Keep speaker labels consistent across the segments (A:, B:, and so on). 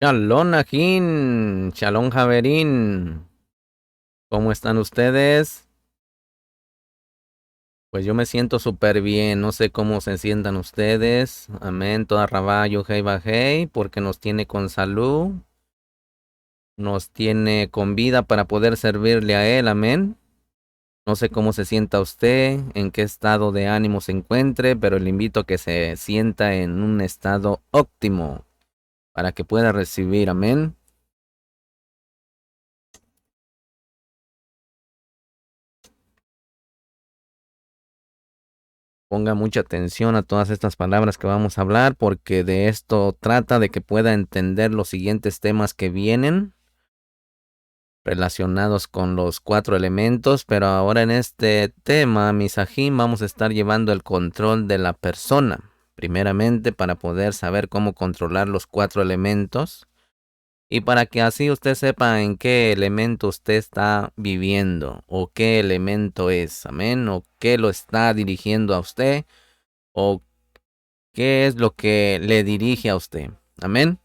A: Shalom Ajín, Shalom Javerín, ¿cómo están ustedes? Pues yo me siento súper bien, no sé cómo se sientan ustedes. Amén, toda rabá, hey bajei, porque nos tiene con salud, nos tiene con vida para poder servirle a Él, amén. No sé cómo se sienta usted, en qué estado de ánimo se encuentre, pero le invito a que se sienta en un estado óptimo para que pueda recibir, amén. Ponga mucha atención a todas estas palabras que vamos a hablar, porque de esto trata de que pueda entender los siguientes temas que vienen relacionados con los cuatro elementos. Pero ahora en este tema, Misajín, vamos a estar llevando el control de la persona. Primeramente, para poder saber cómo controlar los cuatro elementos y para que así usted sepa en qué elemento usted está viviendo o qué elemento es, amén, o qué lo está dirigiendo a usted o qué es lo que le dirige a usted. Amén.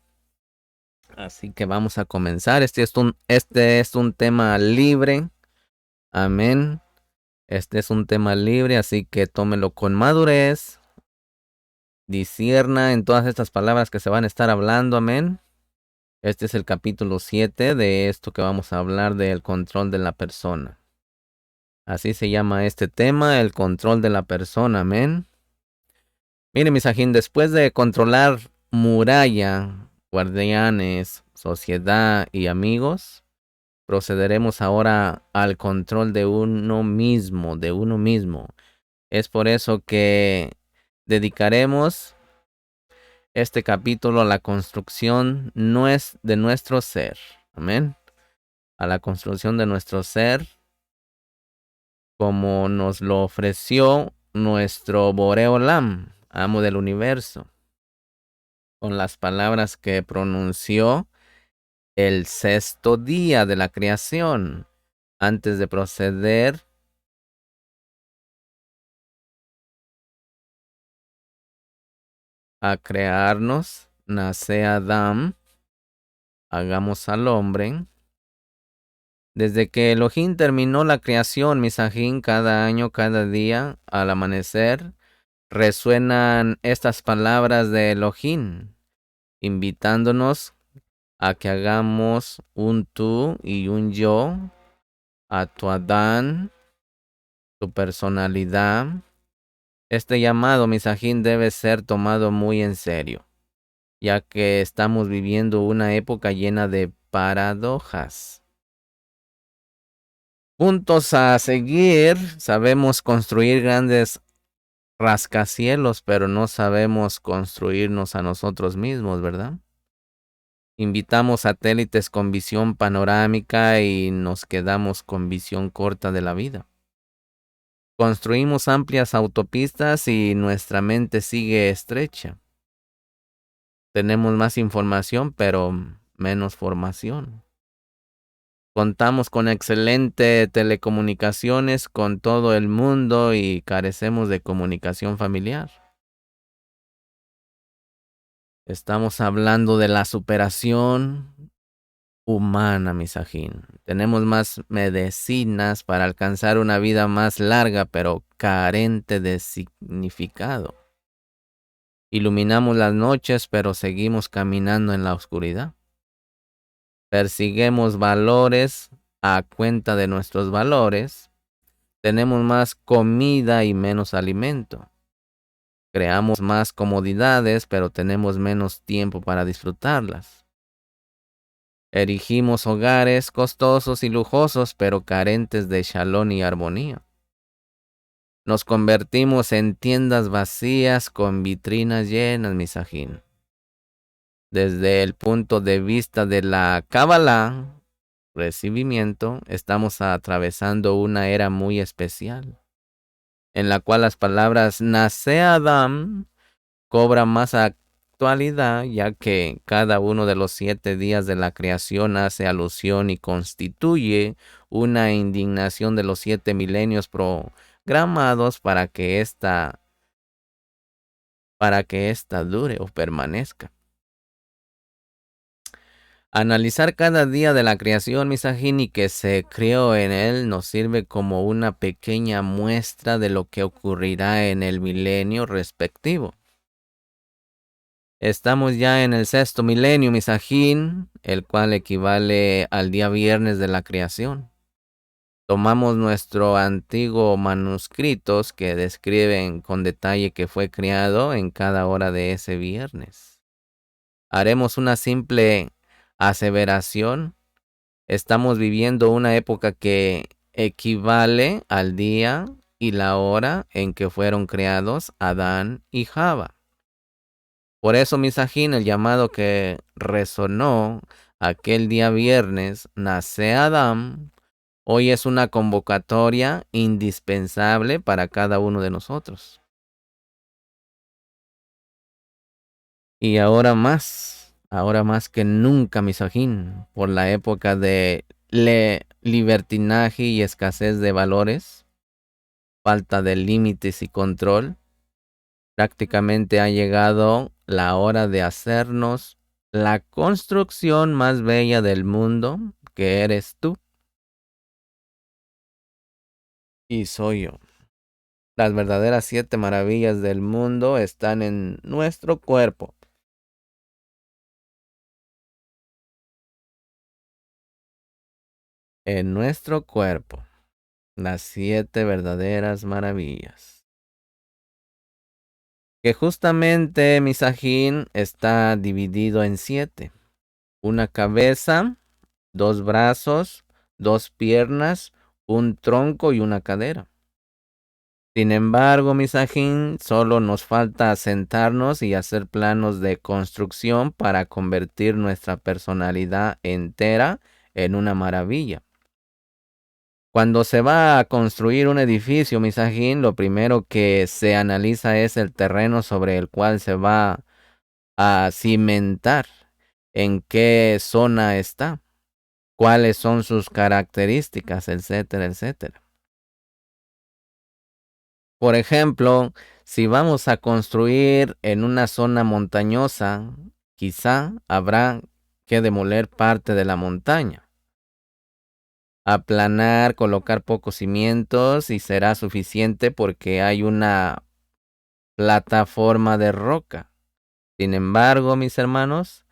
A: Así que vamos a comenzar. Este es un tema libre. Amén. Este es un tema libre, así que tómelo con madurez. Discierna en todas estas palabras que se van a estar hablando. Amén. Este es el capítulo 7 de esto que vamos a hablar del control de la persona. Así se llama este tema, el control de la persona. Amén. Mire, misajín, después de controlar muralla, guardianes, sociedad y amigos, procederemos ahora al control de uno mismo, de uno mismo. Es por eso que dedicaremos este capítulo a la construcción de nuestro ser. Amén. A la construcción de nuestro ser, como nos lo ofreció nuestro Boreolam, amo del universo, con las palabras que pronunció el sexto día de la creación, antes de proceder a crearnos. Nace Adán, hagamos al hombre. Desde que Elohim terminó la creación, Misajín, cada año, cada día, al amanecer, resuenan estas palabras de Elohim, invitándonos a que hagamos un tú y un yo, a tu Adán, tu personalidad. Este llamado, Misajín, debe ser tomado muy en serio, ya que estamos viviendo una época llena de paradojas. Puntos a seguir, sabemos construir grandes rascacielos, pero no sabemos construirnos a nosotros mismos, ¿verdad? Invitamos satélites con visión panorámica y nos quedamos con visión corta de la vida. Construimos amplias autopistas y nuestra mente sigue estrecha. Tenemos más información, pero menos formación. Contamos con excelentes telecomunicaciones con todo el mundo y carecemos de comunicación familiar. Estamos hablando de la superación humana, Misajín. Tenemos más medicinas para alcanzar una vida más larga, pero carente de significado. Iluminamos las noches, pero seguimos caminando en la oscuridad. Persiguemos valores a cuenta de nuestros valores. Tenemos más comida y menos alimento. Creamos más comodidades, pero tenemos menos tiempo para disfrutarlas. Erigimos hogares costosos y lujosos, pero carentes de shalom y armonía. Nos convertimos en tiendas vacías con vitrinas llenas, Misajín. Desde el punto de vista de la Kabbalah, recibimiento, estamos atravesando una era muy especial, en la cual las palabras nace Adam cobran más actualidad, ya que cada uno de los 7 días de la creación hace alusión y constituye una indignación de los 7 milenios programados para que esta dure o permanezca. Analizar cada día de la creación, Misajín, y que se creó en él nos sirve como una pequeña muestra de lo que ocurrirá en el milenio respectivo. Estamos ya en el sexto milenio, Misajín, el cual equivale al día viernes de la creación. Tomamos nuestro antiguo manuscritos que describen con detalle que fue creado en cada hora de ese viernes. Haremos una simple aseveración. Estamos viviendo una época que equivale al día y la hora en que fueron creados Adán y Java. Por eso, Misajín, el llamado que resonó aquel día viernes, nace Adán, hoy es una convocatoria indispensable para cada uno de nosotros. Y ahora más que nunca, Misajín, por la época de libertinaje y escasez de valores, falta de límites y control, prácticamente ha llegado la hora de hacernos la construcción más bella del mundo, que eres tú y soy yo. Las verdaderas 7 maravillas del mundo están en nuestro cuerpo. En nuestro cuerpo, las 7 verdaderas maravillas. Que justamente, Misajín, está dividido en 7. Una cabeza, 2 brazos, 2 piernas, un tronco y una cadera. Sin embargo, Misajín, solo nos falta sentarnos y hacer planos de construcción para convertir nuestra personalidad entera en una maravilla. Cuando se va a construir un edificio, Misajín, lo primero que se analiza es el terreno sobre el cual se va a cimentar, en qué zona está, cuáles son sus características, etcétera, etcétera. Por ejemplo, si vamos a construir en una zona montañosa, quizá habrá que demoler parte de la montaña, aplanar, colocar pocos cimientos y será suficiente porque hay una plataforma de roca. Sin embargo, mis hermanos,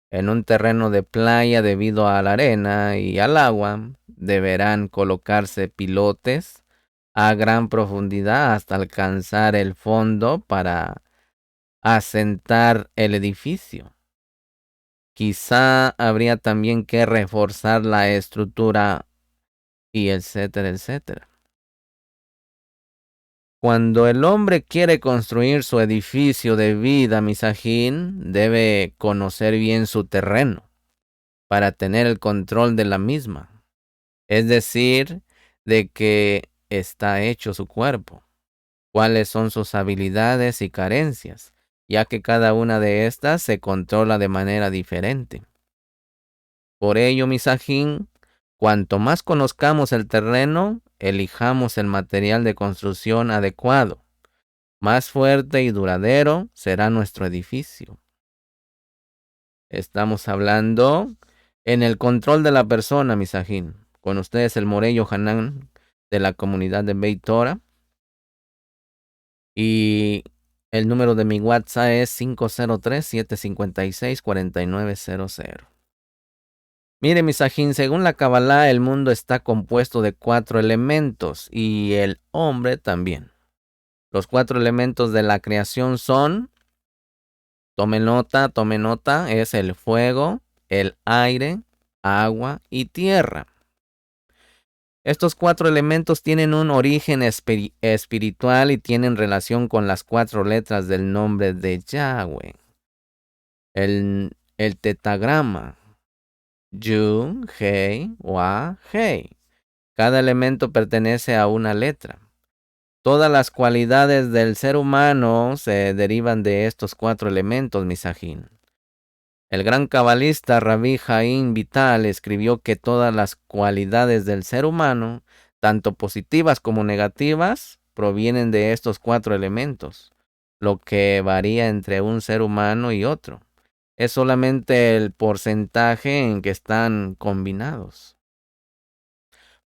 A: en un terreno de playa debido a la arena y al agua, deberán colocarse pilotes a gran profundidad hasta alcanzar el fondo para asentar el edificio. Quizá habría también que reforzar la estructura y etcétera, etcétera. Cuando el hombre quiere construir su edificio de vida, Misajín, debe conocer bien su terreno para tener el control de la misma. Es decir, de qué está hecho su cuerpo, cuáles son sus habilidades y carencias, ya que cada una de estas se controla de manera diferente. Por ello, Misajín, cuanto más conozcamos el terreno, elijamos el material de construcción adecuado. Más fuerte y duradero será nuestro edificio. Estamos hablando en el control de la persona, Misajín. Con ustedes el Morello Hanan de la comunidad de Beit Torah. Y el número de mi WhatsApp es 503-756-4900. Mire, Misajín, según la Kabbalah, el mundo está compuesto de 4 elementos y el hombre también. Los 4 elementos de la creación son, tome nota, es el fuego, el aire, agua y tierra. Estos 4 elementos tienen un origen espiritual y tienen relación con las 4 letras del nombre de Yahweh. El tetagrama, Yud, Hei, Wa, Hei. Cada elemento pertenece a una letra. Todas las cualidades del ser humano se derivan de estos 4 elementos, Misajín. El gran cabalista Rabbi Jaim Vital escribió que todas las cualidades del ser humano, tanto positivas como negativas, provienen de estos 4 elementos, lo que varía entre un ser humano y otro. es solamente el porcentaje en que están combinados.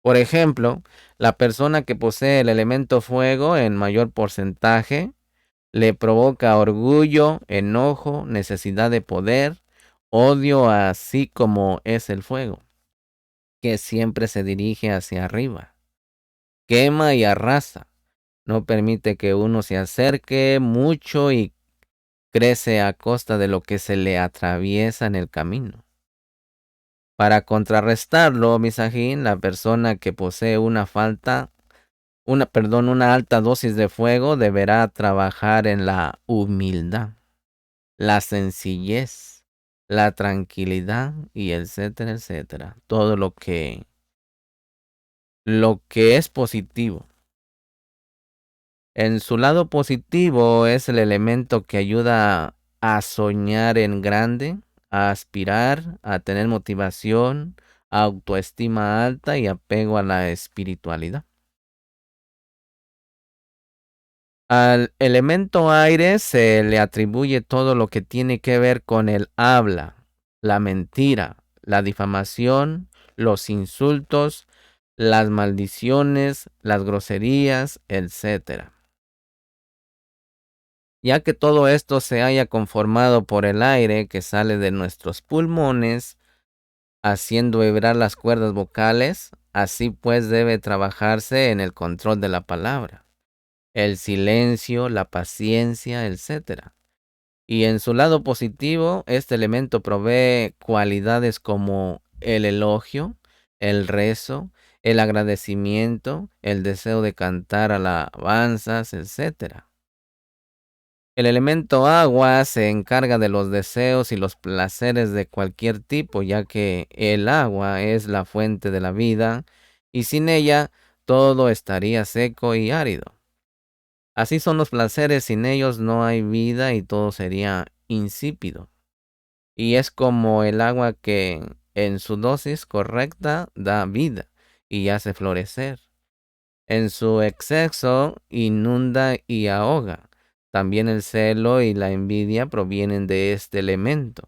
A: Por ejemplo, la persona que posee el elemento fuego en mayor porcentaje le provoca orgullo, enojo, necesidad de poder, odio, así como es el fuego, que siempre se dirige hacia arriba, quema y arrasa, no permite que uno se acerque mucho y crece a costa de lo que se le atraviesa en el camino. Para contrarrestarlo, Misajín, la persona que posee una alta dosis de fuego deberá trabajar en la humildad, la sencillez, la tranquilidad y etcétera, etcétera. Todo lo que es positivo. En su lado positivo es el elemento que ayuda a soñar en grande, a aspirar, a tener motivación, autoestima alta y apego a la espiritualidad. Al elemento aire se le atribuye todo lo que tiene que ver con el habla, la mentira, la difamación, los insultos, las maldiciones, las groserías, etcétera. Ya que todo esto se haya conformado por el aire que sale de nuestros pulmones, haciendo vibrar las cuerdas vocales, así pues debe trabajarse en el control de la palabra, el silencio, la paciencia, etcétera. Y en su lado positivo, este elemento provee cualidades como el elogio, el rezo, el agradecimiento, el deseo de cantar alabanzas, etcétera. El elemento agua se encarga de los deseos y los placeres de cualquier tipo, ya que el agua es la fuente de la vida y sin ella todo estaría seco y árido. Así son los placeres, sin ellos no hay vida y todo sería insípido. Y es como el agua que en su dosis correcta da vida y hace florecer. En su exceso inunda y ahoga. También el celo y la envidia provienen de este elemento,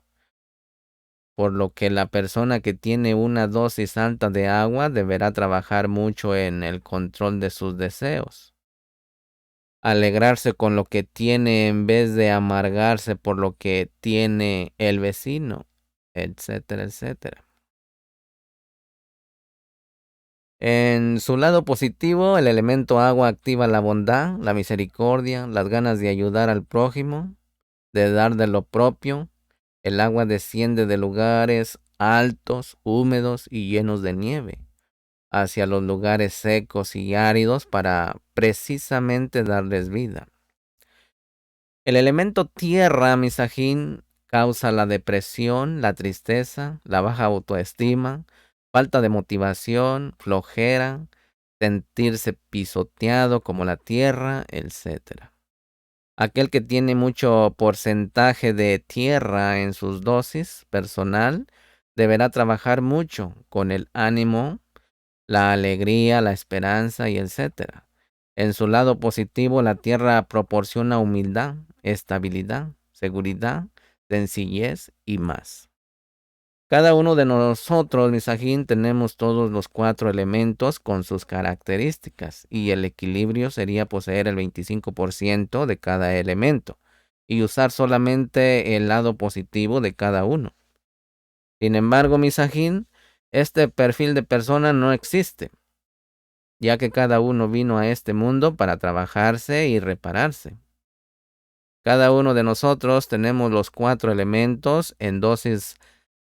A: por lo que la persona que tiene una dosis alta de agua deberá trabajar mucho en el control de sus deseos, alegrarse con lo que tiene en vez de amargarse por lo que tiene el vecino, etcétera, etcétera. En su lado positivo, el elemento agua activa la bondad, la misericordia, las ganas de ayudar al prójimo, de dar de lo propio. El agua desciende de lugares altos, húmedos y llenos de nieve hacia los lugares secos y áridos para precisamente darles vida. El elemento tierra, Misajín, causa la depresión, la tristeza, la baja autoestima, falta de motivación, flojera, sentirse pisoteado como la tierra, etcétera. Aquel que tiene mucho porcentaje de tierra en sus dosis personal deberá trabajar mucho con el ánimo, la alegría, la esperanza y etcétera. En su lado positivo, la tierra proporciona humildad, estabilidad, seguridad, sencillez y más. Cada uno de nosotros, Misajín, tenemos todos los 4 elementos con sus características y el equilibrio sería poseer el 25% de cada elemento y usar solamente el lado positivo de cada uno. Sin embargo, Misajín, este perfil de persona no existe, ya que cada uno vino a este mundo para trabajarse y repararse. Cada uno de nosotros tenemos los 4 elementos en dosis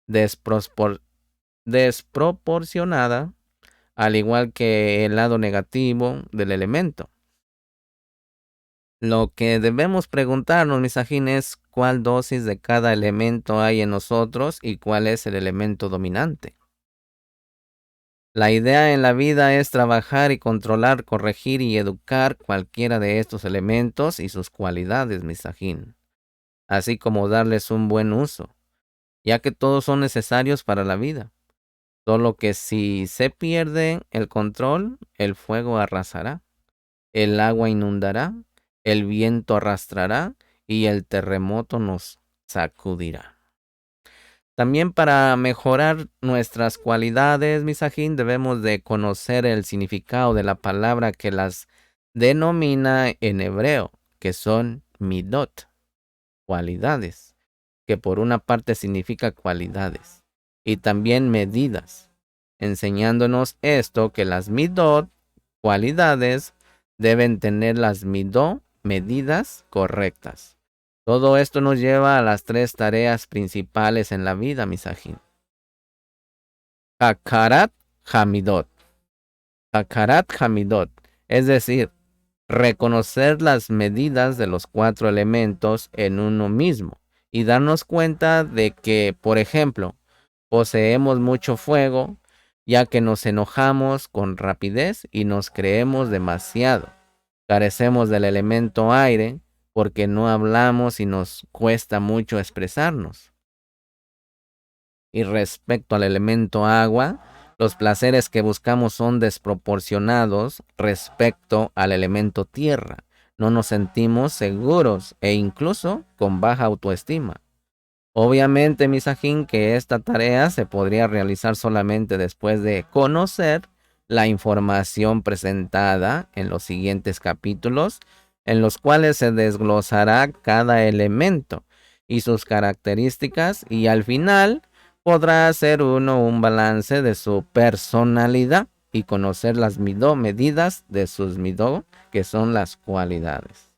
A: desproporcionada, al igual que el lado negativo del elemento. Lo que debemos preguntarnos, Misajín, es cuál dosis de cada elemento hay en nosotros y cuál es el elemento dominante. La idea en la vida es trabajar y controlar, corregir y educar cualquiera de estos elementos y sus cualidades, Misajín, así como darles un buen uso, ya que todos son necesarios para la vida. Solo que si se pierde el control, el fuego arrasará, el agua inundará, el viento arrastrará y el terremoto nos sacudirá. También para mejorar nuestras cualidades, misajín, debemos de conocer el significado de la palabra que las denomina en hebreo, que son midot, cualidades, que por una parte significa cualidades, y también medidas, enseñándonos esto que las midot, cualidades, deben tener las midot, medidas correctas. Todo esto nos lleva a las 3 tareas principales en la vida, misajín. Hakarat Hamidot. Hakarat Hamidot, es decir, reconocer las medidas de los 4 elementos en uno mismo y darnos cuenta de que, por ejemplo, poseemos mucho fuego, ya que nos enojamos con rapidez y nos creemos demasiado. Carecemos del elemento aire porque no hablamos y nos cuesta mucho expresarnos. Y respecto al elemento agua, los placeres que buscamos son desproporcionados respecto al elemento tierra. No nos sentimos seguros e incluso con baja autoestima. Obviamente, misajín, que esta tarea se podría realizar solamente después de conocer la información presentada en los siguientes capítulos, en los cuales se desglosará cada elemento y sus características, y al final podrá hacer uno un balance de su personalidad y conocer las medidas de sus midot, que son las cualidades.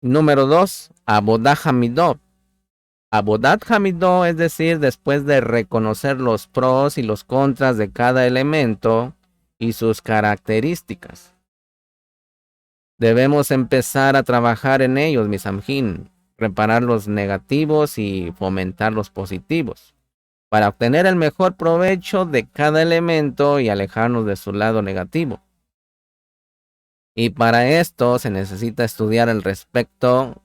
A: Número 2. Abodah Hamidot. Abodat Hamidot, es decir, después de reconocer los pros y los contras de cada elemento y sus características, debemos empezar a trabajar en ellos, mis amjín, reparar los negativos y fomentar los positivos, para obtener el mejor provecho de cada elemento y alejarnos de su lado negativo. Y para esto se necesita estudiar al respecto,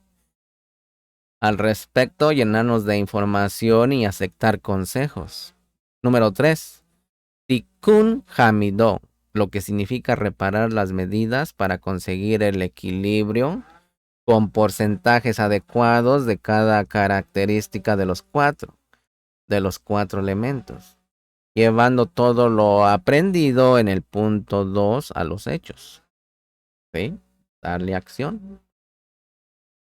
A: llenarnos de información y aceptar consejos. Número 3. Tikkun Hamidot, lo que significa reparar las medidas para conseguir el equilibrio con porcentajes adecuados de cada característica de los cuatro elementos, llevando todo lo aprendido en el punto 2 a los hechos. ¿Sí? Darle acción.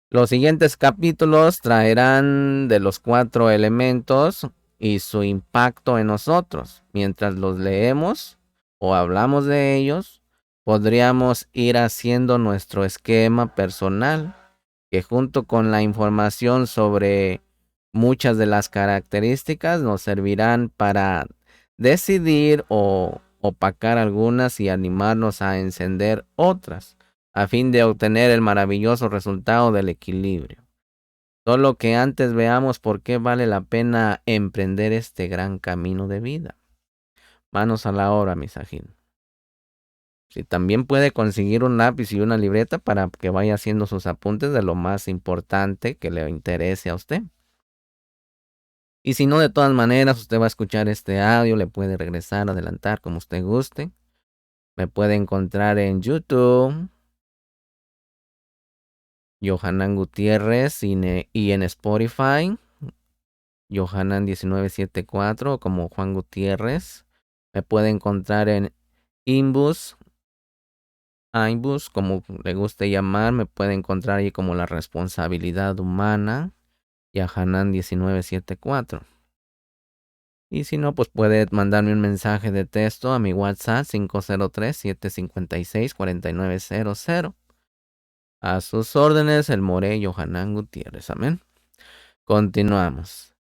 A: Los siguientes capítulos traerán de los 4 elementos y su impacto en nosotros. Mientras los leemos o hablamos de ellos, podríamos ir haciendo nuestro esquema personal, que junto con la información sobre muchas de las características nos servirán para decidir o opacar algunas y animarnos a encender otras, a fin de obtener el maravilloso resultado del equilibrio. Solo que antes veamos por qué vale la pena emprender este gran camino de vida. Manos a la obra, misajín. Si también puede conseguir un lápiz y una libreta para que vaya haciendo sus apuntes de lo más importante que le interese a usted. Y si no, de todas maneras, usted va a escuchar este audio, le puede regresar, adelantar como usted guste. Me puede encontrar en YouTube, Johanan Gutiérrez, y en Spotify, Johanan 1974, como Juan Gutiérrez. Me puede encontrar en Inbus, como le guste llamar. Me puede encontrar ahí como La Responsabilidad Humana, Johanan 1974. Y si no, pues puede mandarme un mensaje de texto a mi WhatsApp 503-756-4900. A sus órdenes, el More Johanan Gutiérrez. Amén. Continuamos.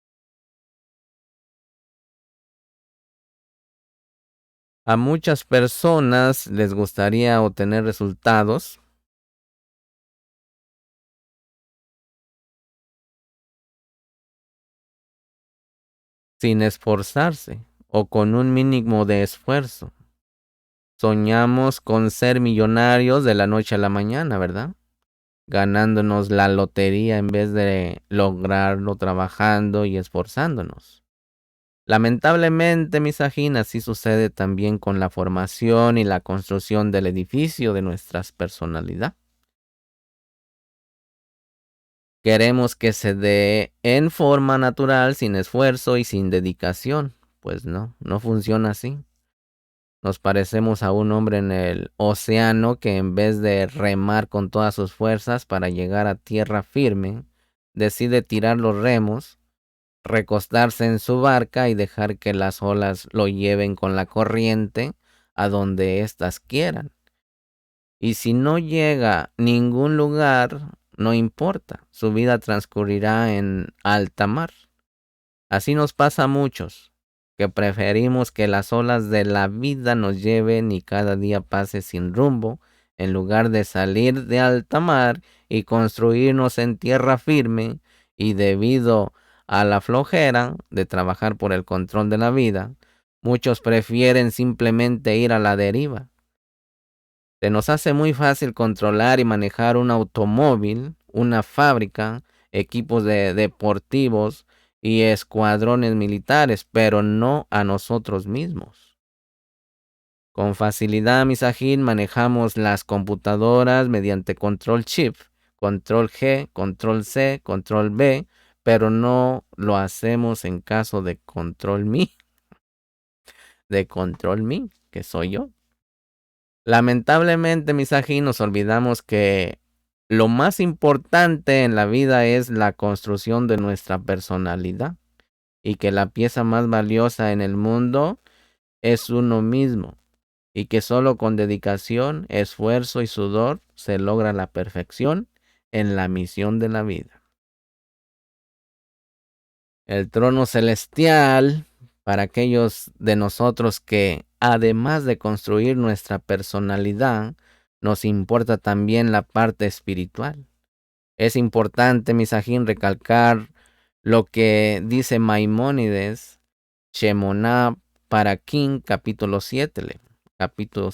A: A muchas personas les gustaría obtener resultados sin esforzarse o con un mínimo de esfuerzo. Soñamos con ser millonarios de la noche a la mañana, ¿verdad? Ganándonos la lotería en vez de lograrlo trabajando y esforzándonos. Lamentablemente, misajín, así sucede también con la formación y la construcción del edificio de nuestras personalidades, Queremos que se dé en forma natural, sin esfuerzo y sin dedicación. Pues no funciona así. Nos parecemos a un hombre en el océano que en vez de remar con todas sus fuerzas para llegar a tierra firme, decide tirar los remos, recostarse en su barca y dejar que las olas lo lleven con la corriente a donde éstas quieran. Y si no llega a ningún lugar, no importa, su vida transcurrirá en alta mar. Así nos pasa a muchos, que preferimos que las olas de la vida nos lleven y cada día pase sin rumbo, en lugar de salir de alta mar y construirnos en tierra firme, y debido a la flojera de trabajar por el control de la vida, muchos prefieren simplemente ir a la deriva. Se nos hace muy fácil controlar y manejar un automóvil, una fábrica, equipos deportivos y escuadrones militares, pero no a nosotros mismos. Con facilidad, Misajín, manejamos las computadoras mediante control shift, control G, control C, control B, pero no lo hacemos en caso de control me, que soy yo. Lamentablemente, Misajín, nos olvidamos que lo más importante en la vida es la construcción de nuestra personalidad y que la pieza más valiosa en el mundo es uno mismo y que solo con dedicación, esfuerzo y sudor se logra la perfección en la misión de la vida. El trono celestial, para aquellos de nosotros que, además de construir nuestra personalidad, nos importa también la parte espiritual. Es importante, Misajín, recalcar lo que dice Maimónides, Shemoná Paraquín, capítulo 7, capítulo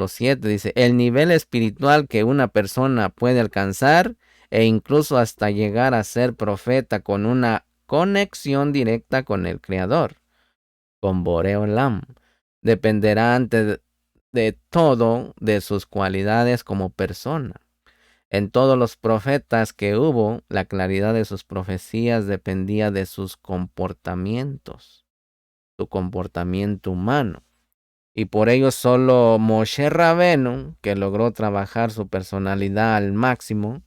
A: 7, dice, el nivel espiritual que una persona puede alcanzar e incluso hasta llegar a ser profeta con una conexión directa con el Creador, con Boreolam, dependerá ante de todo de sus cualidades como persona. En todos los profetas que hubo, la claridad de sus profecías dependía de sus comportamientos, su comportamiento humano. Y por ello solo Moshe Rabenu, que logró trabajar su personalidad al máximo,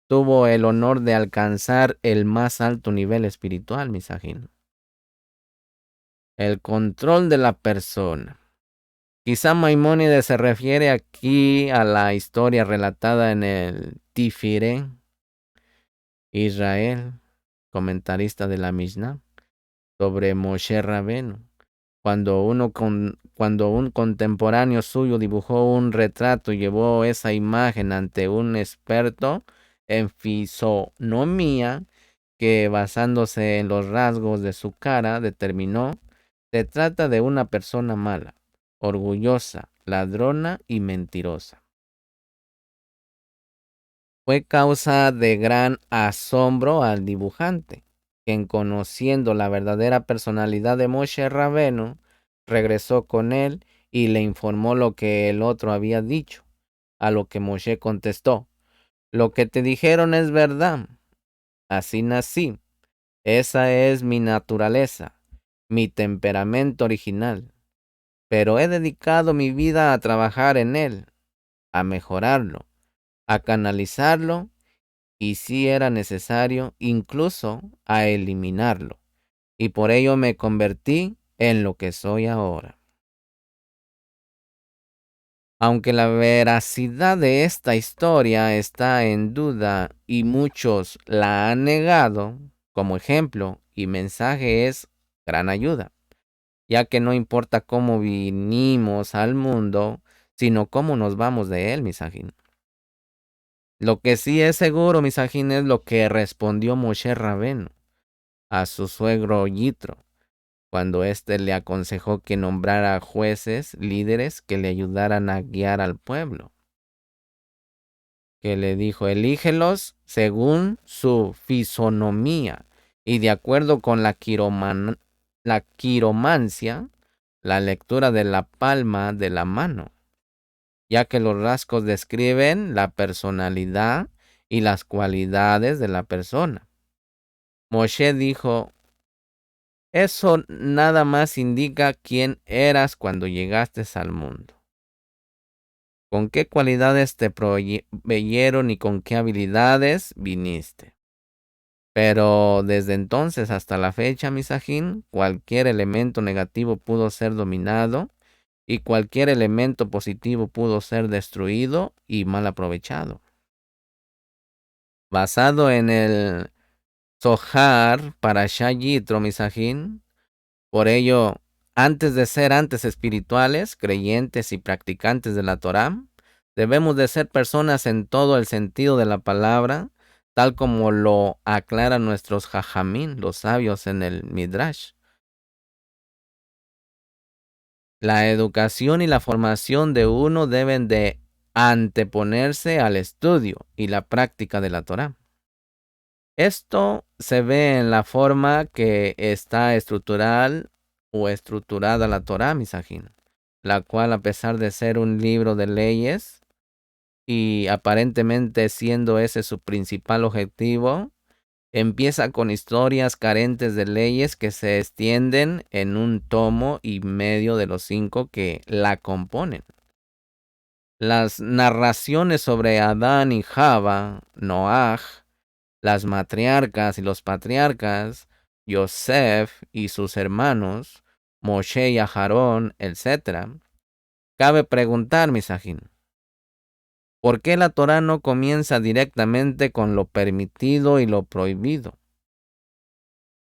A: tuvo el honor de alcanzar el más alto nivel espiritual, Misajín. El control de la persona. Quizá Maimónides se refiere aquí a la historia relatada en el Tifiré, Israel, comentarista de la Mishnah, sobre Moshe Rabenu. Cuando un contemporáneo suyo dibujó un retrato y llevó esa imagen ante un experto en fisonomía que, basándose en los rasgos de su cara, determinó: se trata de una persona mala, orgullosa, ladrona y mentirosa. Fue causa de gran asombro al dibujante, quien, conociendo la verdadera personalidad de Moshe Rabenu, regresó con él y le informó lo que el otro había dicho, a lo que Moshe contestó: lo que te dijeron es verdad, así nací, esa es mi naturaleza, mi temperamento original, pero he dedicado mi vida a trabajar en él, a mejorarlo, a canalizarlo y, si era necesario, incluso a eliminarlo, y por ello me convertí en lo que soy ahora. Aunque la veracidad de esta historia está en duda y muchos la han negado, como ejemplo y mensaje es gran ayuda, ya que no importa cómo vinimos al mundo, sino cómo nos vamos de él, Misajín. Lo que sí es seguro, Misajín, es lo que respondió Moshe Rabenu a su suegro Yitro, cuando éste le aconsejó que nombrara jueces, líderes que le ayudaran a guiar al pueblo. Que le dijo: elígelos según su fisonomía y de acuerdo con la quiromancia, la lectura de la palma de la mano, ya que los rasgos describen la personalidad y las cualidades de la persona. Moshe dijo, eso nada más indica quién eras cuando llegaste al mundo. ¿Con qué cualidades te proveyeron y con qué habilidades viniste? Pero desde entonces hasta la fecha, Misajín, cualquier elemento negativo pudo ser dominado y cualquier elemento positivo pudo ser destruido y mal aprovechado. Basado en el Zohar para Yitro, Misajín, por ello, antes de ser espirituales, creyentes y practicantes de la Torá, debemos de ser personas en todo el sentido de la palabra, tal como lo aclaran nuestros jajamín, los sabios en el Midrash. La educación y la formación de uno deben de anteponerse al estudio y la práctica de la Torá. Esto se ve en la forma que está estructurada la Torá, Misajín, la cual, a pesar de ser un libro de leyes y aparentemente siendo ese su principal objetivo, empieza con historias carentes de leyes que se extienden en un tomo y medio de los 5 que la componen. Las narraciones sobre Adán y Java, Noaj, las matriarcas y los patriarcas, Yosef y sus hermanos, Moshe y Aharón, etc. Cabe preguntar, Misajín, ¿por qué la Torá no comienza directamente con lo permitido y lo prohibido,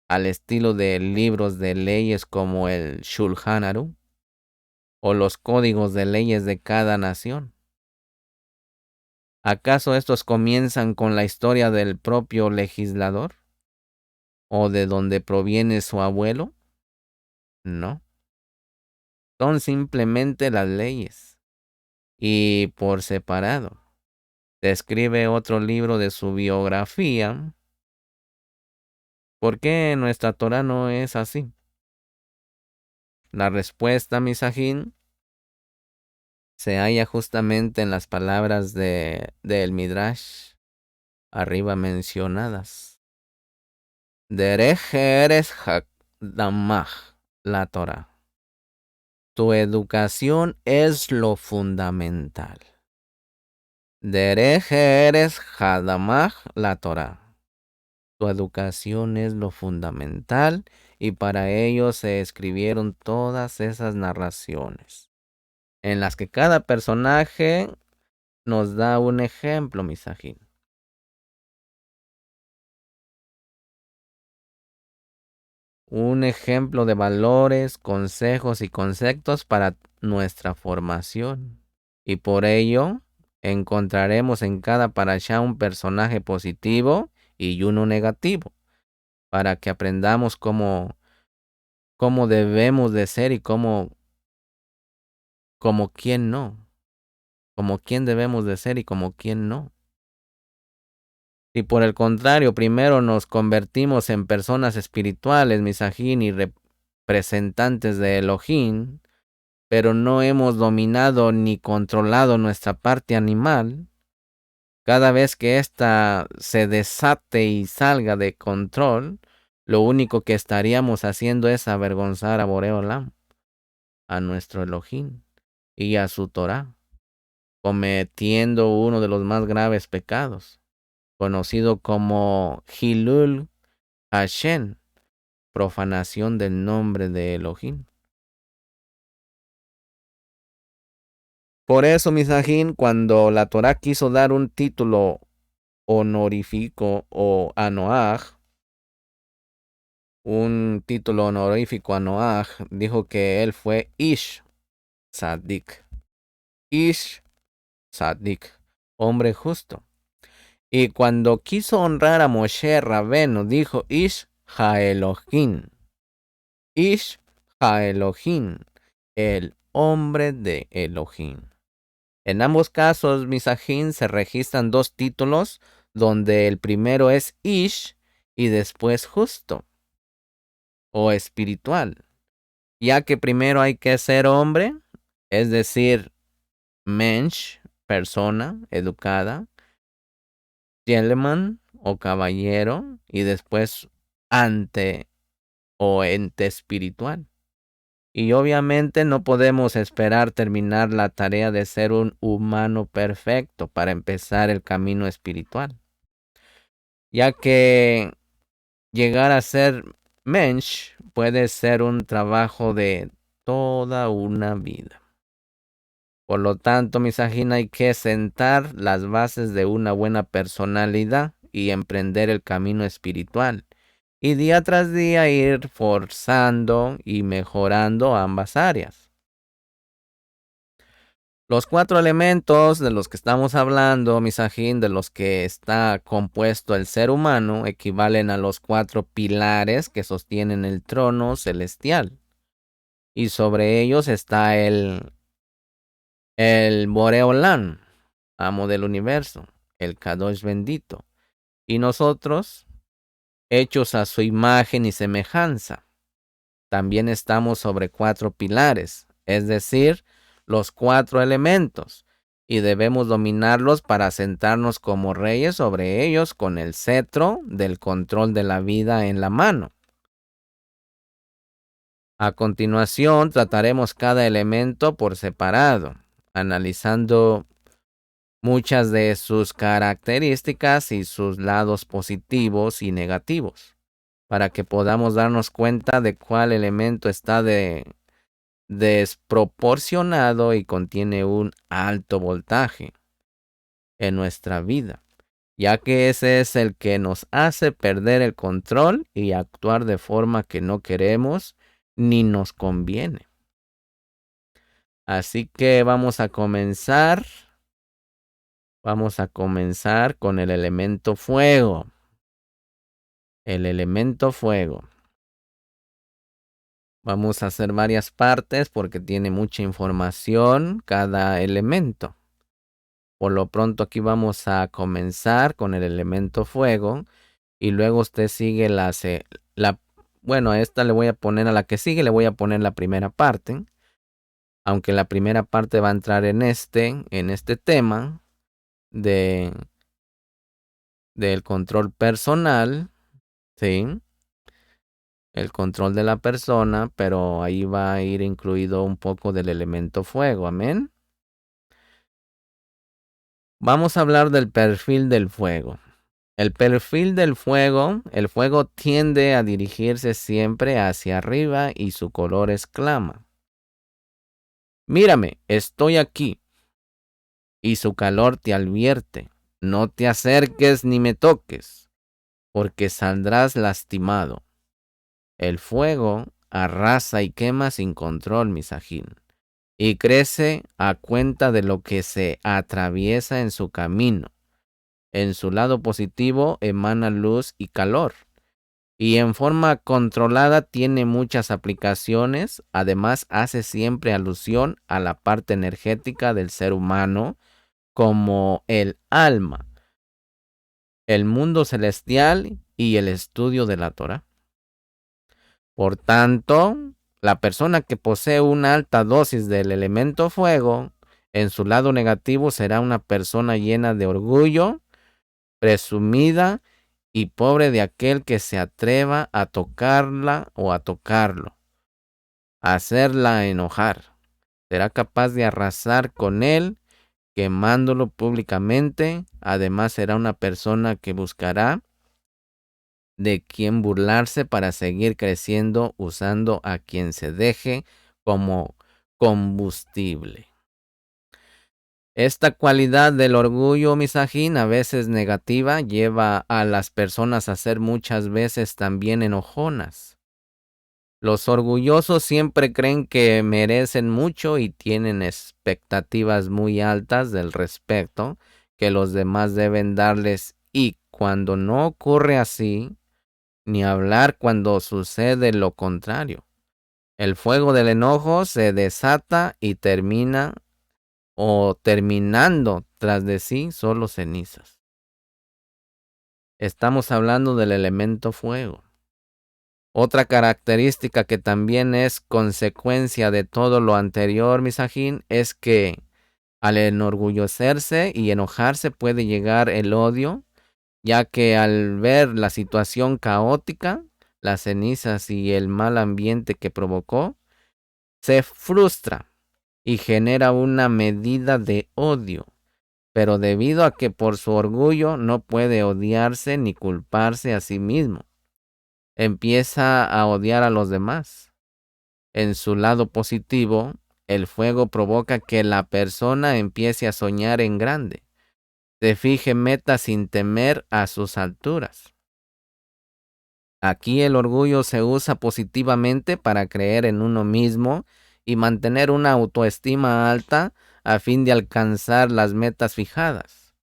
A: al estilo de libros de leyes como el Shulchan Aruch o los códigos de leyes de cada nación? ¿Acaso estos comienzan con la historia del propio legislador o de donde proviene su abuelo? No, son simplemente las leyes. Y por separado, describe otro libro de su biografía. ¿Por qué nuestra Torá no es así? La respuesta, Misajín, se halla justamente en las palabras del Midrash arriba mencionadas. Derech eres Hakdamah, la Torá. Tu educación es lo fundamental. Derech eres Hadamah, la Torá. Tu educación es lo fundamental y para ello se escribieron todas esas narraciones, en las que cada personaje nos da un ejemplo, Misajín. Un ejemplo de valores, consejos y conceptos para nuestra formación. Y por ello, encontraremos en cada parashá un personaje positivo y uno negativo, para que aprendamos cómo debemos de ser y como quién no, como quién debemos de ser y como quién no. Si por el contrario, primero nos convertimos en personas espirituales, misajín y representantes de Elohim, pero no hemos dominado ni controlado nuestra parte animal, cada vez que ésta se desate y salga de control, lo único que estaríamos haciendo es avergonzar a Boreolam, a nuestro Elohim y a su Torá, cometiendo uno de los más graves pecados, conocido como Hilul Hashem, profanación del nombre de Elohim. Por eso, Misajín, cuando la Torá quiso dar un título honorífico o a Noaj, un título honorífico a Noaj, dijo que él fue Ish Sadik. Ish Sadik, hombre justo. Y cuando quiso honrar a Moshe Rabeno, dijo Ish HaElohim. Ish HaElohim, el hombre de Elohim. En ambos casos, Misajín, se registran dos títulos, donde el primero es Ish y después justo o espiritual, ya que primero hay que ser hombre, es decir, mensch, persona educada, gentleman o caballero y después ante o ente espiritual. Y obviamente no podemos esperar terminar la tarea de ser un humano perfecto para empezar el camino espiritual, ya que llegar a ser mensch puede ser un trabajo de toda una vida. Por lo tanto, misajín, hay que sentar las bases de una buena personalidad y emprender el camino espiritual. Y día tras día ir forzando y mejorando ambas áreas. Los 4 elementos de los que estamos hablando, misajín, de los que está compuesto el ser humano, equivalen a los 4 pilares que sostienen el trono celestial. Y sobre ellos está el Boreolán, amo del universo, el Kadosh bendito. Y nosotros, hechos a su imagen y semejanza, también estamos sobre 4 pilares, es decir, los 4 elementos, y debemos dominarlos para sentarnos como reyes sobre ellos con el cetro del control de la vida en la mano. A continuación, trataremos cada elemento por separado, analizando muchas de sus características y sus lados positivos y negativos, para que podamos darnos cuenta de cuál elemento está desproporcionado y contiene un alto voltaje en nuestra vida, ya que ese es el que nos hace perder el control y actuar de forma que no queremos ni nos conviene. Así que vamos a comenzar con el elemento fuego. El elemento fuego. Vamos a hacer varias partes porque tiene mucha información cada elemento. Por lo pronto aquí vamos a comenzar con el elemento fuego y luego usted sigue bueno, a esta le voy a poner, a la que sigue le voy a poner la primera parte. Aunque la primera parte va a entrar en este tema del control personal, ¿sí? El control de la persona, pero ahí va a ir incluido un poco del elemento fuego, amén. Vamos a hablar del perfil del fuego. El perfil del fuego, el fuego tiende a dirigirse siempre hacia arriba y su color exclama: mírame, estoy aquí. Y su calor te advierte: no te acerques ni me toques, porque saldrás lastimado. El fuego arrasa y quema sin control, misajín, y crece a cuenta de lo que se atraviesa en su camino. En su lado positivo emana luz y calor, y en forma controlada tiene muchas aplicaciones. Además, hace siempre alusión a la parte energética del ser humano, como el alma, el mundo celestial y el estudio de la Torah. Por tanto, la persona que posee una alta dosis del elemento fuego, en su lado negativo será una persona llena de orgullo, presumida y pobre de aquel que se atreva a tocarla o a tocarlo, a hacerla enojar. Será capaz de arrasar con él, quemándolo públicamente. Además, será una persona que buscará de quien burlarse para seguir creciendo, usando a quien se deje como combustible. Esta cualidad del orgullo, misajín, a veces negativa, lleva a las personas a ser muchas veces también enojonas. Los orgullosos siempre creen que merecen mucho y tienen expectativas muy altas del respeto que los demás deben darles, y cuando no ocurre así, ni hablar cuando sucede lo contrario, el fuego del enojo se desata y terminando tras de sí solo cenizas. Estamos hablando del elemento fuego. Otra característica que también es consecuencia de todo lo anterior, misajín, es que al enorgullecerse y enojarse puede llegar el odio, ya que al ver la situación caótica, las cenizas y el mal ambiente que provocó, se frustra y genera una medida de odio, pero debido a que por su orgullo no puede odiarse ni culparse a sí mismo, empieza a odiar a los demás. En su lado positivo, el fuego provoca que la persona empiece a soñar en grande, se fije metas sin temer a sus alturas. Aquí el orgullo se usa positivamente para creer en uno mismo y mantener una autoestima alta a fin de alcanzar las metas fijadas.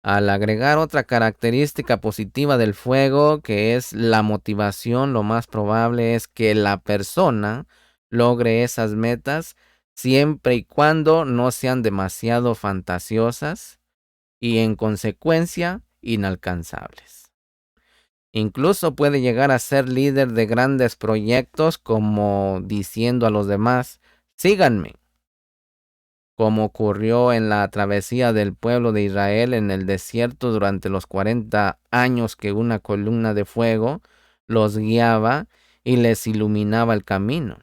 A: Al agregar otra característica positiva del fuego, que es la motivación, lo más probable es que la persona logre esas metas siempre y cuando no sean demasiado fantasiosas y en consecuencia inalcanzables. Incluso puede llegar a ser líder de grandes proyectos como diciendo a los demás, síganme, como ocurrió en la travesía del pueblo de Israel en el desierto durante los 40 años que una columna de fuego los guiaba y les iluminaba el camino.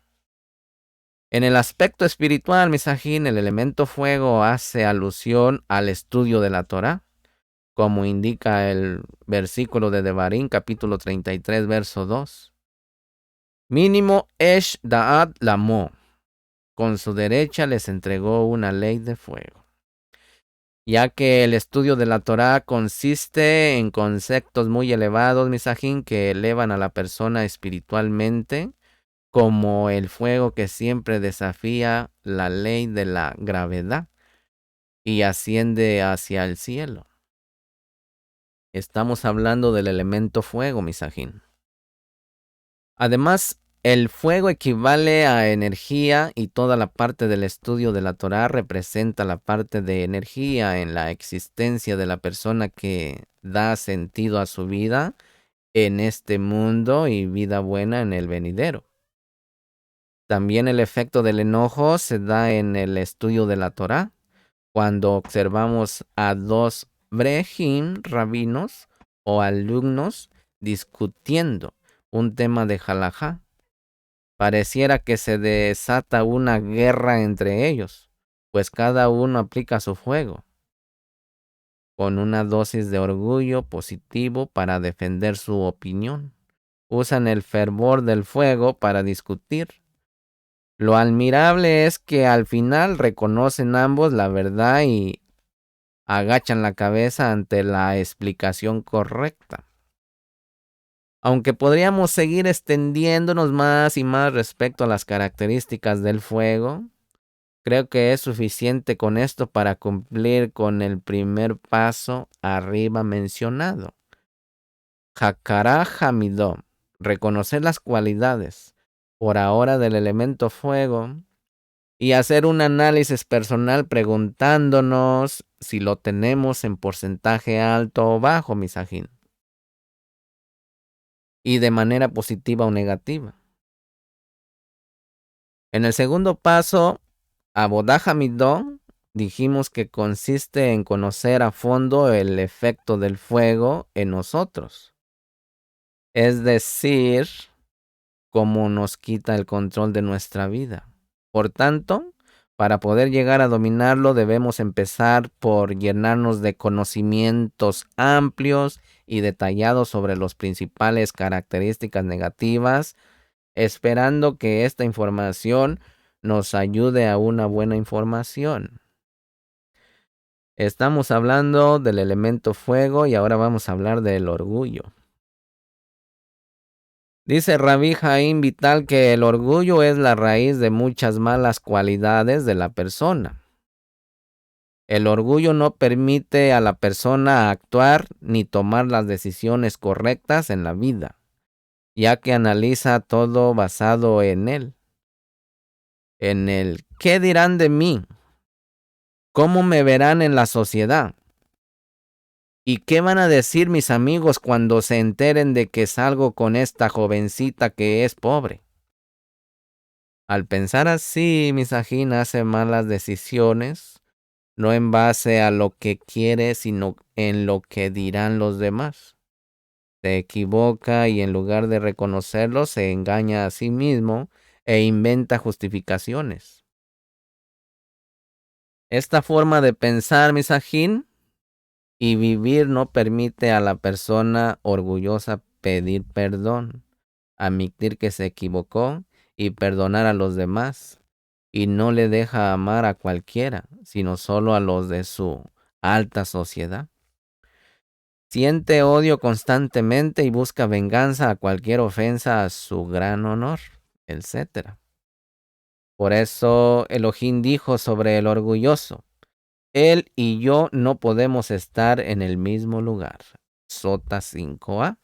A: En el aspecto espiritual, Misajín, el elemento fuego hace alusión al estudio de la Torá, como indica el versículo de Devarim, capítulo 33, verso 2. Mínimo Esh Da'at Lamo. Con su derecha les entregó una ley de fuego. Ya que el estudio de la Torá consiste en conceptos muy elevados, Misajín, que elevan a la persona espiritualmente, como el fuego que siempre desafía la ley de la gravedad y asciende hacia el cielo. Estamos hablando del elemento fuego, Misajín. Además, el fuego equivale a energía y toda la parte del estudio de la Torá representa la parte de energía en la existencia de la persona que da sentido a su vida en este mundo y vida buena en el venidero. También el efecto del enojo se da en el estudio de la Torá, cuando observamos a dos brejim, rabinos o alumnos discutiendo un tema de halajá. Pareciera que se desata una guerra entre ellos, pues cada uno aplica su fuego, con una dosis de orgullo positivo para defender su opinión. Usan el fervor del fuego para discutir. Lo admirable es que al final reconocen ambos la verdad y agachan la cabeza ante la explicación correcta. Aunque podríamos seguir extendiéndonos más y más respecto a las características del fuego, creo que es suficiente con esto para cumplir con el primer paso arriba mencionado. Hakara Hamidó, reconocer las cualidades por ahora del elemento fuego y hacer un análisis personal preguntándonos si lo tenemos en porcentaje alto o bajo, Misajín, y de manera positiva o negativa. En el segundo paso, Abodá Hamidó, dijimos que consiste en conocer a fondo el efecto del fuego en nosotros. Es decir, cómo nos quita el control de nuestra vida. Por tanto, para poder llegar a dominarlo debemos empezar por llenarnos de conocimientos amplios y detallados sobre las principales características negativas, esperando que esta información nos ayude a una buena información. Estamos hablando del elemento fuego y ahora vamos a hablar del orgullo. Dice Rabbi Jaim Vital que el orgullo es la raíz de muchas malas cualidades de la persona. El orgullo no permite a la persona actuar ni tomar las decisiones correctas en la vida, ya que analiza todo basado en él. En el ¿qué dirán de mí? ¿Cómo me verán en la sociedad? ¿Y qué van a decir mis amigos cuando se enteren de que salgo con esta jovencita que es pobre? Al pensar así, Misajín hace malas decisiones no en base a lo que quiere, sino en lo que dirán los demás. Se equivoca y en lugar de reconocerlo, se engaña a sí mismo e inventa justificaciones. Esta forma de pensar, misajín, y vivir no permite a la persona orgullosa pedir perdón, admitir que se equivocó y perdonar a los demás, y no le deja amar a cualquiera, sino solo a los de su alta sociedad. Siente odio constantemente y busca venganza a cualquier ofensa a su gran honor, etc. Por eso Elohim dijo sobre el orgulloso: él y yo no podemos estar en el mismo lugar. Sota 5a.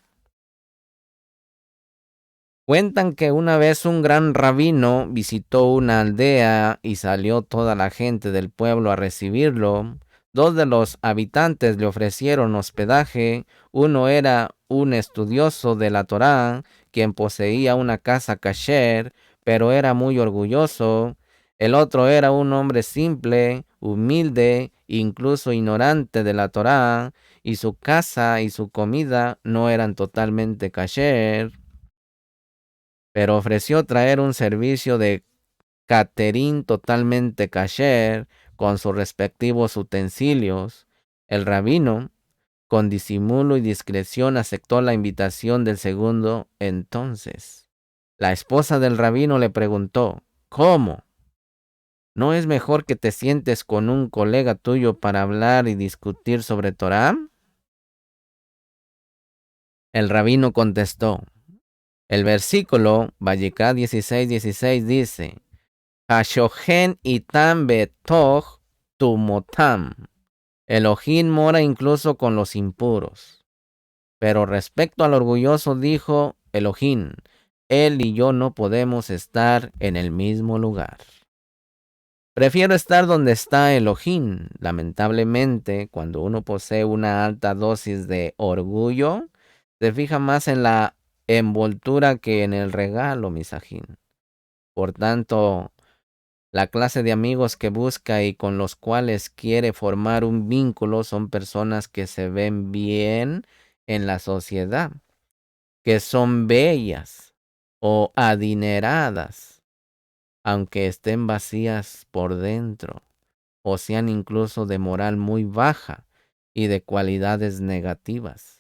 A: Cuentan que una vez un gran rabino visitó una aldea y salió toda la gente del pueblo a recibirlo. Dos de los habitantes le ofrecieron hospedaje. Uno era un estudioso de la Torá, quien poseía una casa kasher, pero era muy orgulloso. El otro era un hombre simple, humilde, incluso ignorante de la Torá, y su casa y su comida no eran totalmente kasher, pero ofreció traer un servicio de catering totalmente kasher con sus respectivos utensilios. El rabino, con disimulo y discreción, aceptó la invitación del segundo. Entonces, la esposa del rabino le preguntó: ¿cómo? ¿No es mejor que te sientes con un colega tuyo para hablar y discutir sobre Torá? El rabino contestó. El versículo, Vallecá 16:16 dice: Hashohen itam betoch tumotam. Elohim mora incluso con los impuros. Pero respecto al orgulloso dijo Elohim: él y yo no podemos estar en el mismo lugar. Prefiero estar donde está Elohim. Lamentablemente, cuando uno posee una alta dosis de orgullo, se fija más en la envoltura que en el regalo, misajín. Por tanto, la clase de amigos que busca y con los cuales quiere formar un vínculo son personas que se ven bien en la sociedad, que son bellas o adineradas, aunque estén vacías por dentro, o sean incluso de moral muy baja y de cualidades negativas.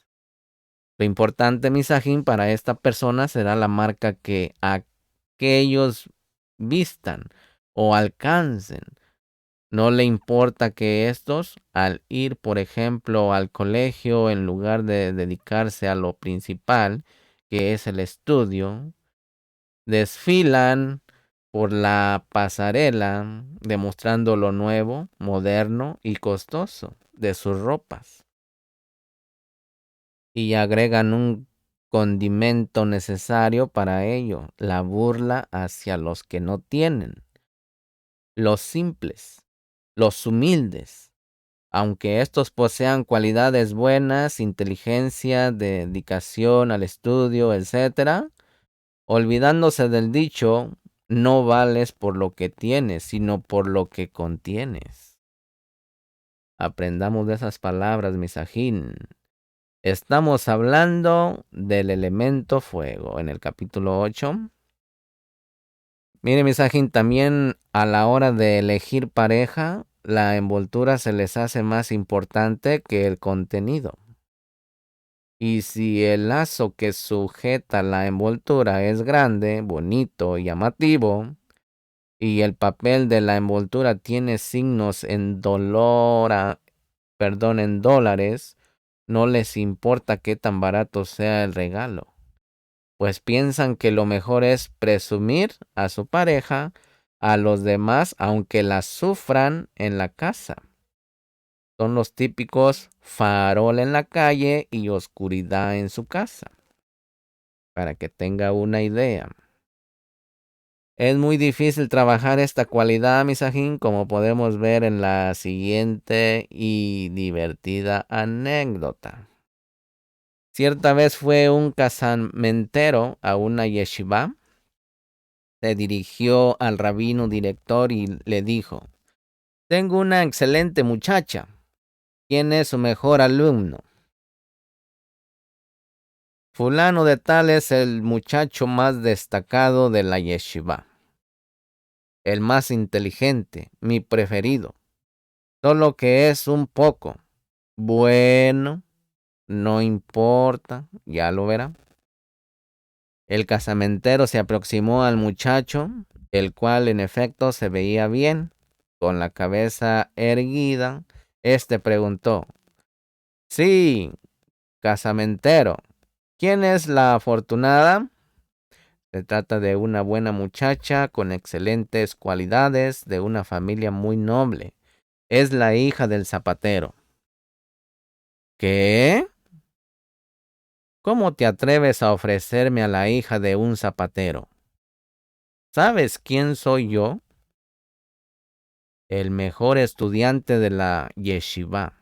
A: Lo importante, misajín, para esta persona será la marca que aquellos vistan o alcancen. No le importa que estos, al ir, por ejemplo, al colegio, en lugar de dedicarse a lo principal, que es el estudio, desfilan por la pasarela, demostrando lo nuevo, moderno y costoso de sus ropas. Y agregan un condimento necesario para ello: la burla hacia los que no tienen, los simples, los humildes. Aunque estos posean cualidades buenas, inteligencia, dedicación al estudio, etc., olvidándose del dicho: no vales por lo que tienes, sino por lo que contienes. Aprendamos de esas palabras, misajín. Estamos hablando del elemento fuego en el capítulo 8. Mire, misajín, también a la hora de elegir pareja, la envoltura se les hace más importante que el contenido. Y si el lazo que sujeta la envoltura es grande, bonito y llamativo, y el papel de la envoltura tiene signos en en dólares, no les importa qué tan barato sea el regalo, pues piensan que lo mejor es presumir a su pareja a los demás, aunque la sufran en la casa. Son los típicos farol en la calle y oscuridad en su casa, para que tenga una idea. Es muy difícil trabajar esta cualidad, misajín, como podemos ver en la siguiente y divertida anécdota. Cierta vez fue un casamentero a una yeshiva. Se dirigió al rabino director y le dijo: Tengo una excelente muchacha. ¿Quién es su mejor alumno? Fulano de tal es el muchacho más destacado de la yeshiva. El más inteligente, mi preferido. Solo que es un poco. Bueno, no importa, ya lo verá. El casamentero se aproximó al muchacho, el cual en efecto se veía bien. Con la cabeza erguida, este preguntó: Sí, casamentero, ¿quién es la afortunada? Se trata de una buena muchacha con excelentes cualidades, de una familia muy noble. Es la hija del zapatero. ¿Qué? ¿Cómo te atreves a ofrecerme a la hija de un zapatero? ¿Sabes quién soy yo? El mejor estudiante de la yeshiva,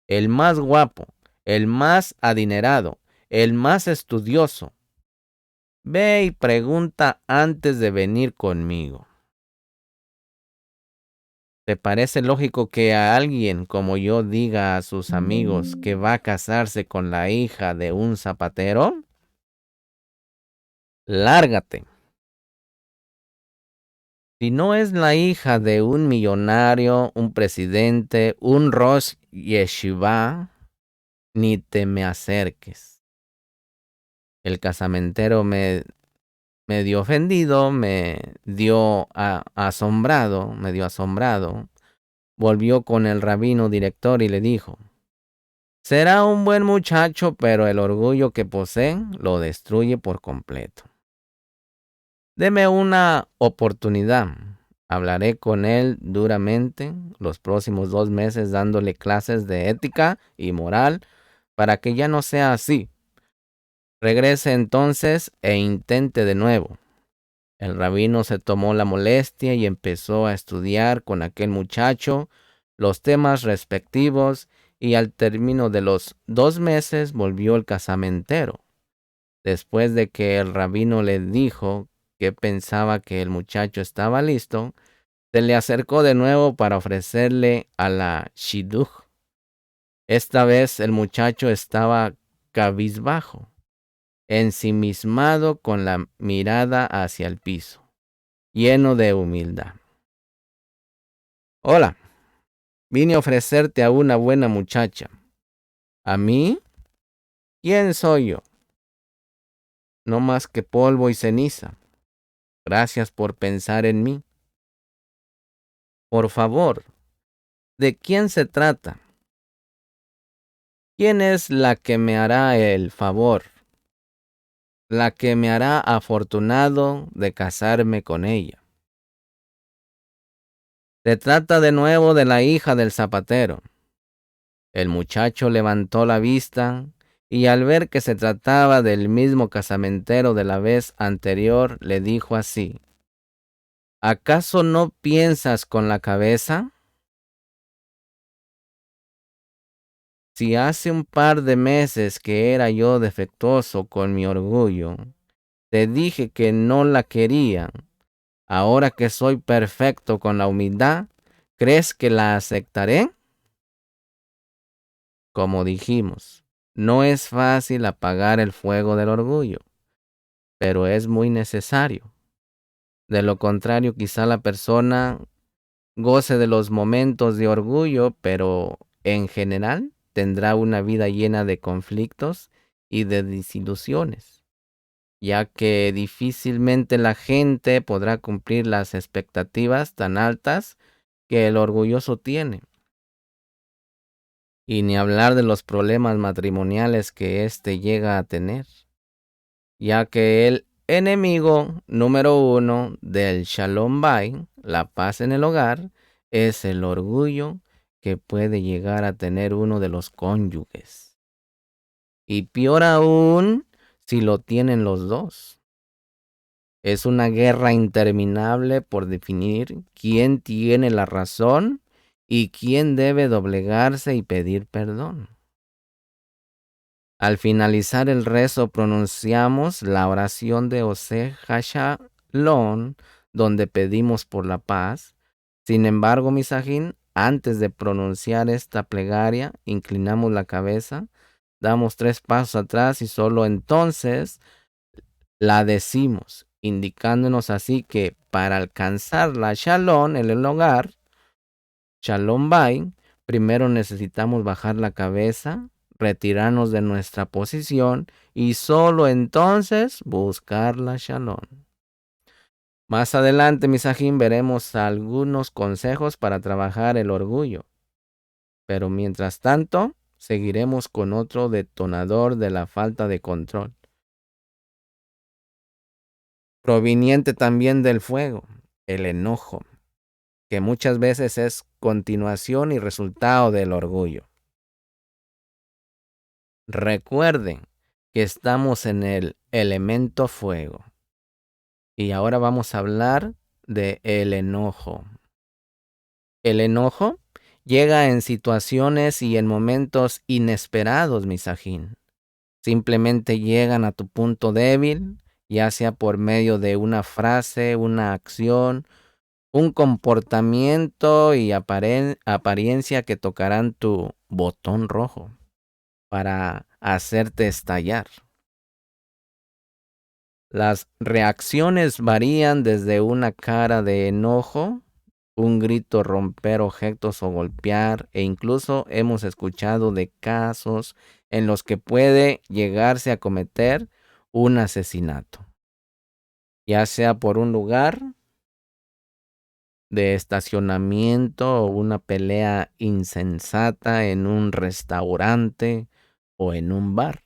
A: el más guapo, el más adinerado, el más estudioso. Ve y pregunta antes de venir conmigo. ¿Te parece lógico que a alguien como yo diga a sus amigos que va a casarse con la hija de un zapatero? Lárgate. Si no es la hija de un millonario, un presidente, un Rosh Yeshiva, ni te me acerques. El casamentero medio ofendido, medio asombrado, volvió con el rabino director y le dijo: será un buen muchacho, pero el orgullo que posee lo destruye por completo. Deme una oportunidad. Hablaré con él duramente los próximos 2 meses dándole clases de ética y moral para que ya no sea así. Regrese entonces e intente de nuevo. El rabino se tomó la molestia y empezó a estudiar con aquel muchacho los temas respectivos, y al término de los 2 meses volvió el casamentero. Después de que el rabino le dijo que pensaba que el muchacho estaba listo, se le acercó de nuevo para ofrecerle a la shidduch. Esta vez el muchacho estaba cabizbajo, ensimismado, con la mirada hacia el piso, lleno de humildad. Hola, vine a ofrecerte a una buena muchacha. ¿A mí? ¿Quién soy yo? No más que polvo y ceniza. Gracias por pensar en mí. Por favor, ¿de quién se trata? ¿Quién es la que me hará el favor? La que me hará afortunado de casarme con ella. Se trata de nuevo de la hija del zapatero. El muchacho levantó la vista y al ver que se trataba del mismo casamentero de la vez anterior, le dijo así: ¿acaso no piensas con la cabeza? Si hace un par de meses que era yo defectuoso con mi orgullo, te dije que no la quería. Ahora que soy perfecto con la humildad, ¿crees que la aceptaré? Como dijimos, no es fácil apagar el fuego del orgullo, pero es muy necesario. De lo contrario, quizá la persona goce de los momentos de orgullo, pero en general tendrá una vida llena de conflictos y de desilusiones, ya que difícilmente la gente podrá cumplir las expectativas tan altas que el orgulloso tiene. Y ni hablar de los problemas matrimoniales que éste llega a tener, ya que el enemigo número 1 del Shalom Bay, la paz en el hogar, es el orgullo que puede llegar a tener uno de los cónyuges. Y peor aún si lo tienen los dos. Es una guerra interminable por definir quién tiene la razón y quién debe doblegarse y pedir perdón. Al finalizar el rezo pronunciamos la oración de Oseh HaShalom, donde pedimos por la paz. Sin embargo, Misajín, antes de pronunciar esta plegaria, inclinamos la cabeza, damos 3 pasos atrás y solo entonces la decimos, indicándonos así que para alcanzar la Shalom en el hogar, Shalom Bay, primero necesitamos bajar la cabeza, retirarnos de nuestra posición y solo entonces buscar la Shalom. Más adelante, Misajín, veremos algunos consejos para trabajar el orgullo. Pero mientras tanto, seguiremos con otro detonador de la falta de control, proveniente también del fuego, el enojo, que muchas veces es continuación y resultado del orgullo. Recuerden que estamos en el elemento fuego. Y ahora vamos a hablar de el enojo. El enojo llega en situaciones y en momentos inesperados, Misajín. Simplemente llegan a tu punto débil, ya sea por medio de una frase, una acción, un comportamiento y apariencia que tocarán tu botón rojo para hacerte estallar. Las reacciones varían desde una cara de enojo, un grito, romper objetos o golpear, e incluso hemos escuchado de casos en los que puede llegarse a cometer un asesinato, ya sea por un lugar de estacionamiento o una pelea insensata en un restaurante o en un bar.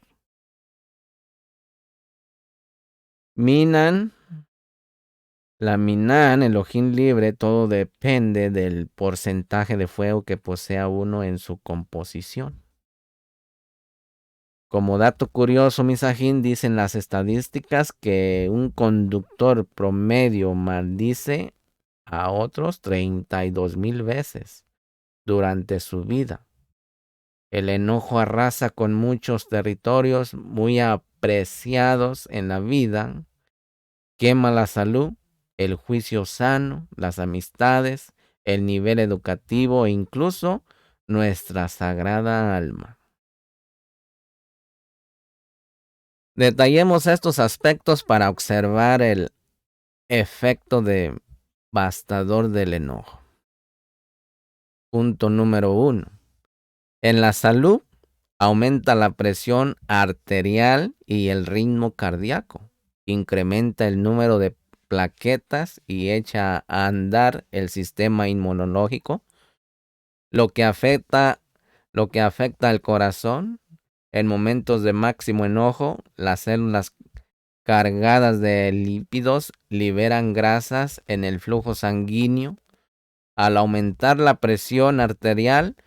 A: La Minan, Elohim libre, todo depende del porcentaje de fuego que posea uno en su composición. Como dato curioso, Misajín, dicen las estadísticas que un conductor promedio maldice a otros 32,000 veces durante su vida. El enojo arrasa con muchos territorios muy apreciados en la vida, quema la salud, el juicio sano, las amistades, el nivel educativo e incluso nuestra sagrada alma. Detallemos estos aspectos para observar el efecto devastador del enojo. Punto número 1. En la salud, aumenta la presión arterial y el ritmo cardíaco. Incrementa el número de plaquetas y echa a andar el sistema inmunológico, lo que afecta al corazón. En momentos de máximo enojo, las células cargadas de lípidos liberan grasas en el flujo sanguíneo. Al aumentar la presión arterial,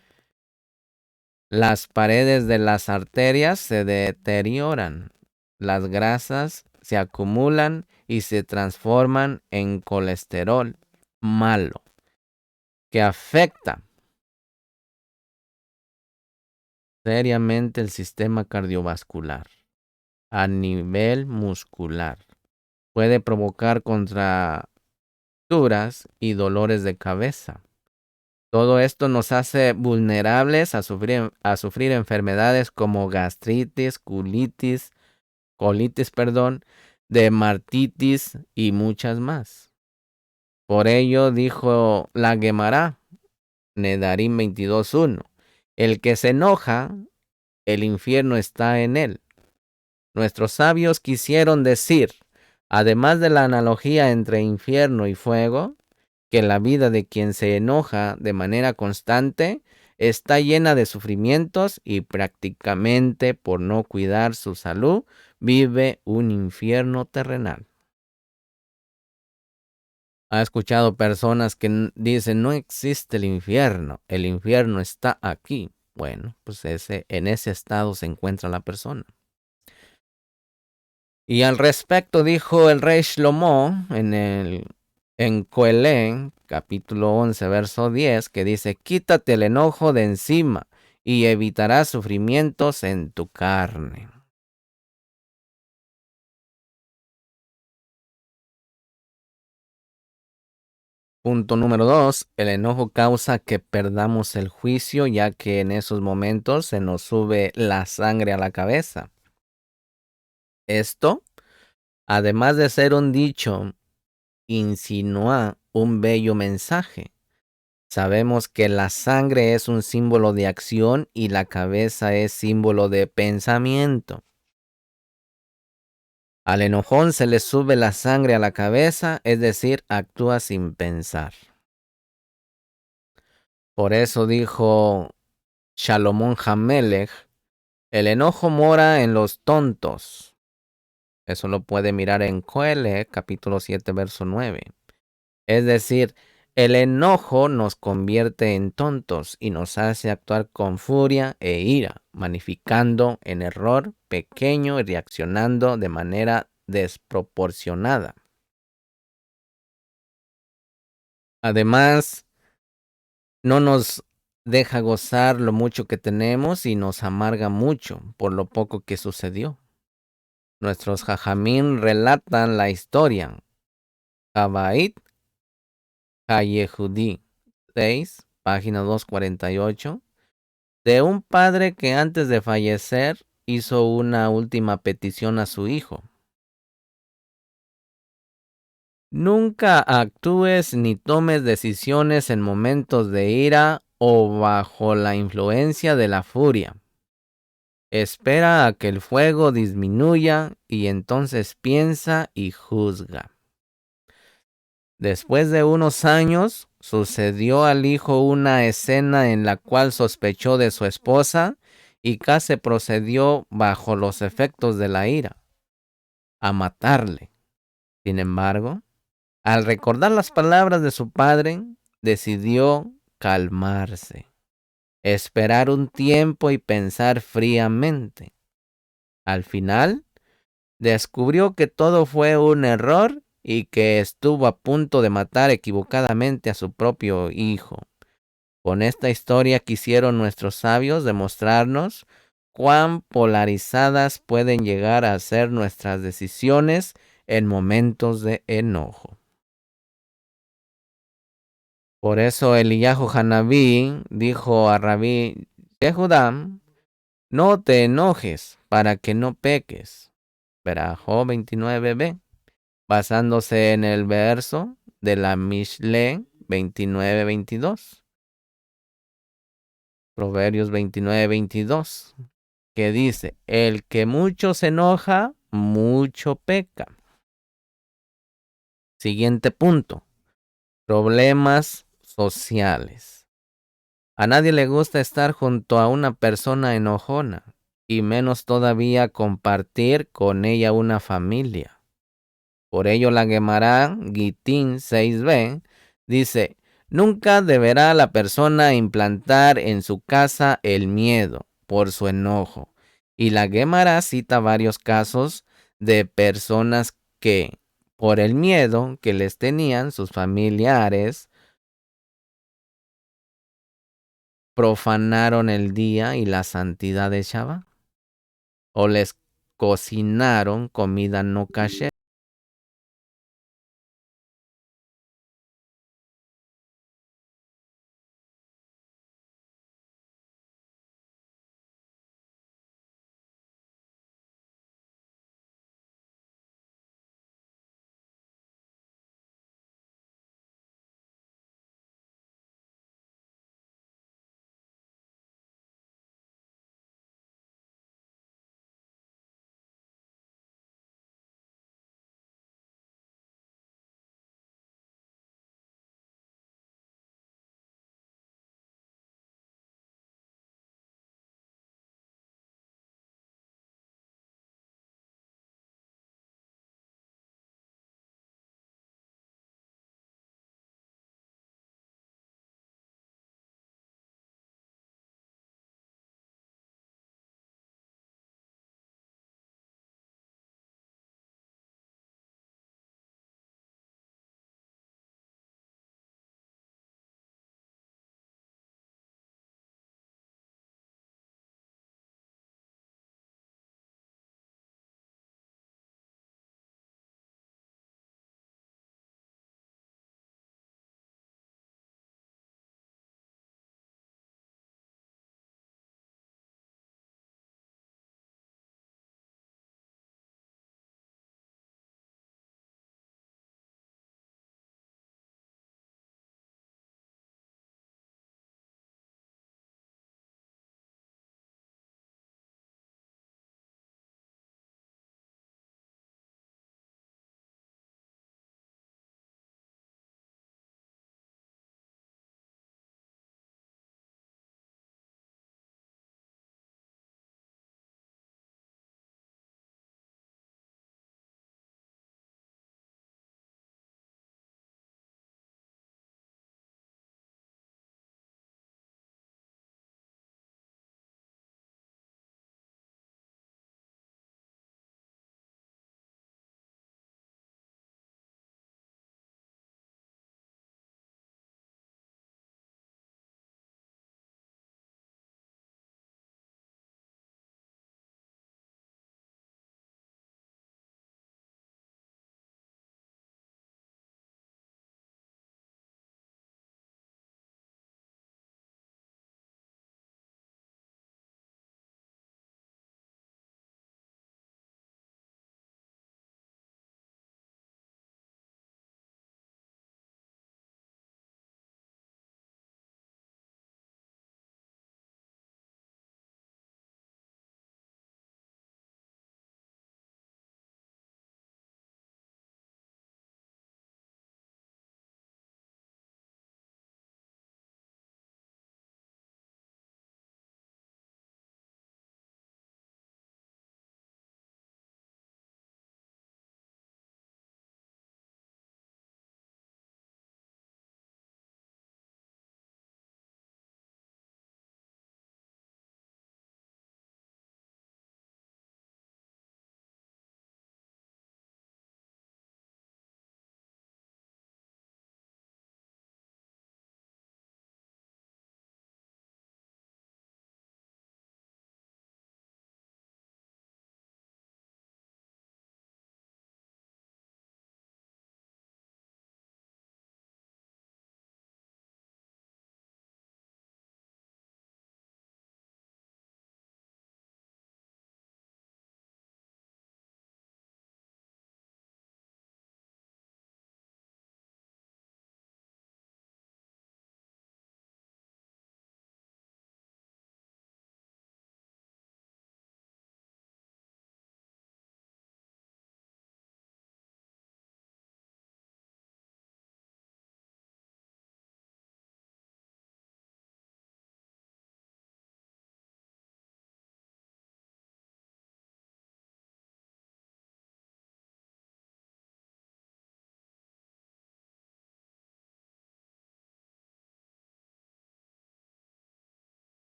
A: las paredes de las arterias se deterioran, las grasas se acumulan y se transforman en colesterol malo, que afecta seriamente el sistema cardiovascular a nivel muscular. Puede provocar contracturas y dolores de cabeza. Todo esto nos hace vulnerables a sufrir enfermedades como gastritis, colitis, dermatitis y muchas más. Por ello dijo la Guemará, Nedarim 22:1, el que se enoja, el infierno está en él. Nuestros sabios quisieron decir, además de la analogía entre infierno y fuego, que la vida de quien se enoja de manera constante está llena de sufrimientos y prácticamente por no cuidar su salud vive un infierno terrenal. Ha escuchado personas que dicen no existe el infierno está aquí. Bueno, pues en ese estado se encuentra la persona. Y al respecto dijo el rey Shlomo en Coelén, capítulo 11, verso 10, que dice, quítate el enojo de encima y evitarás sufrimientos en tu carne. Punto número 2. El enojo causa que perdamos el juicio, ya que en esos momentos se nos sube la sangre a la cabeza. Esto, además de ser un dicho, insinúa un bello mensaje. Sabemos que la sangre es un símbolo de acción y la cabeza es símbolo de pensamiento. Al enojón se le sube la sangre a la cabeza, es decir, actúa sin pensar. Por eso dijo Salomón Hamelech, el enojo mora en los tontos. Eso lo puede mirar en Coelho, capítulo 7, verso 9. Es decir, el enojo nos convierte en tontos y nos hace actuar con furia e ira, magnificando en error pequeño y reaccionando de manera desproporcionada. Además, no nos deja gozar lo mucho que tenemos y nos amarga mucho por lo poco que sucedió. Nuestros jajamín relatan la historia. Abait Hayehudí 6, página 248, de un padre que antes de fallecer hizo una última petición a su hijo. Nunca actúes ni tomes decisiones en momentos de ira o bajo la influencia de la furia. Espera a que el fuego disminuya y entonces piensa y juzga. Después de unos años, sucedió al hijo una escena en la cual sospechó de su esposa y casi procedió bajo los efectos de la ira, a matarle. Sin embargo, al recordar las palabras de su padre, decidió calmarse, esperar un tiempo y pensar fríamente. Al final, descubrió que todo fue un error y que estuvo a punto de matar equivocadamente a su propio hijo. Con esta historia quisieron nuestros sabios demostrarnos cuán polarizadas pueden llegar a ser nuestras decisiones en momentos de enojo. Por eso Eliyahu Hanabí dijo a Rabí Yehudá, no te enojes para que no peques. Berajó 29b, basándose en el verso de la Mishle 29:22. Proverbios 29:22, que dice, el que mucho se enoja, mucho peca. Siguiente punto, problemas sociales. A nadie le gusta estar junto a una persona enojona, y menos todavía compartir con ella una familia. Por ello la Gemara Gitín 6b dice, nunca deberá la persona implantar en su casa el miedo por su enojo. Y la Gemara cita varios casos de personas que, por el miedo que les tenían sus familiares, profanaron el día y la santidad de Shabbat, o les cocinaron comida no kasher.